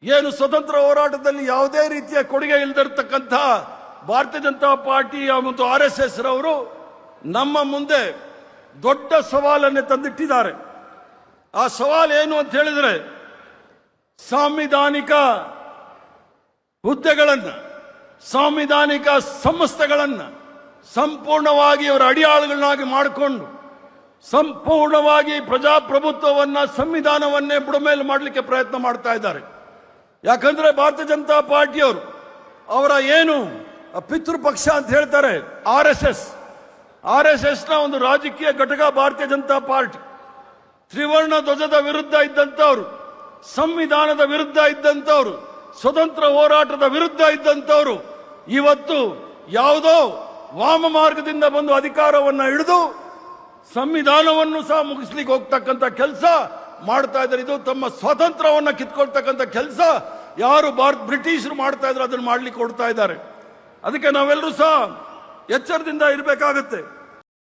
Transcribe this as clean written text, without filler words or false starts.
ಏನು ಸ್ವತಂತ್ರ ಹೋರಾಟದಲ್ಲಿ ಯಾವುದೇ ರೀತಿಯ ಕೊಡುಗೆ ಇಲ್ಲದಿರತಕ್ಕಂಥ ಭಾರತೀಯ ಜನತಾ ಪಾರ್ಟಿಯ ಮತ್ತು RSS ರವರು ನಮ್ಮ ಮುಂದೆ ದೊಡ್ಡ ಸವಾಲನ್ನೇ ತಂದಿಟ್ಟಿದ್ದಾರೆ. ಆ ಸವಾಲು ಏನು ಅಂತ ಹೇಳಿದ್ರೆ, ಸಾಂವಿಧಾನಿಕ ಹುದ್ದೆಗಳನ್ನು, ಸಾಂವಿಧಾನಿಕ ಸಂಸ್ಥೆಗಳನ್ನು ಸಂಪೂರ್ಣವಾಗಿ ಅವರ ಅಡಿಯಾಳುಗಳನ್ನಾಗಿ ಮಾಡಿಕೊಂಡು ಸಂಪೂರ್ಣವಾಗಿ ಪ್ರಜಾಪ್ರಭುತ್ವವನ್ನ, ಸಂವಿಧಾನವನ್ನೇ ಬುಡಮೇಲು ಮಾಡಲಿಕ್ಕೆ ಪ್ರಯತ್ನ ಮಾಡ್ತಾ ಇದ್ದಾರೆ. ಯಾಕಂದ್ರೆ ಭಾರತೀಯ ಜನತಾ ಪಾರ್ಟಿಯವರು ಅವರ ಏನು ಪಿತೃಪಕ್ಷ ಅಂತ ಹೇಳ್ತಾರೆ RSS ನ ಒಂದು ರಾಜಕೀಯ ಘಟಕ ಭಾರತೀಯ ಜನತಾ ಪಾರ್ಟಿ. ತ್ರಿವರ್ಣ ಧ್ವಜದ ವಿರುದ್ಧ ಇದ್ದಂಥವ್ರು, ಸಂವಿಧಾನದ ವಿರುದ್ಧ ಇದ್ದಂಥವ್ರು, ಸ್ವತಂತ್ರ ಹೋರಾಟದ ವಿರುದ್ಧ ಇದ್ದಂಥವ್ರು ಇವತ್ತು ಯಾವುದೋ ವಾಮ ಮಾರ್ಗದಿಂದ ಬಂದು ಅಧಿಕಾರವನ್ನ ಹಿಡಿದು ಸಂವಿಧಾನವನ್ನು ಸಹ ಮುಗಿಸ್ಲಿಕ್ಕೆ ಹೋಗ್ತಕ್ಕಂಥ ಕೆಲಸ ಮಾಡ್ತಾ ಇದ್ದಾರೆ. ಇದು ತಮ್ಮ ಸ್ವಾತಂತ್ರ್ಯವನ್ನ ಕಿತ್ಕೊಳ್ತಕ್ಕಂಥ ಕೆಲಸ ಯಾರು ಬ್ರಿಟಿಷರು ಮಾಡ್ತಾ ಇದ್ರು ಅದನ್ನು ಮಾಡ್ಲಿಕ್ಕೆ ಹೊಡ್ತಾ ಇದ್ದಾರೆ. ಅದಕ್ಕೆ ನಾವೆಲ್ಲರೂ ಸಹ ಎಚ್ಚರದಿಂದ ಇರಬೇಕಾಗುತ್ತೆ.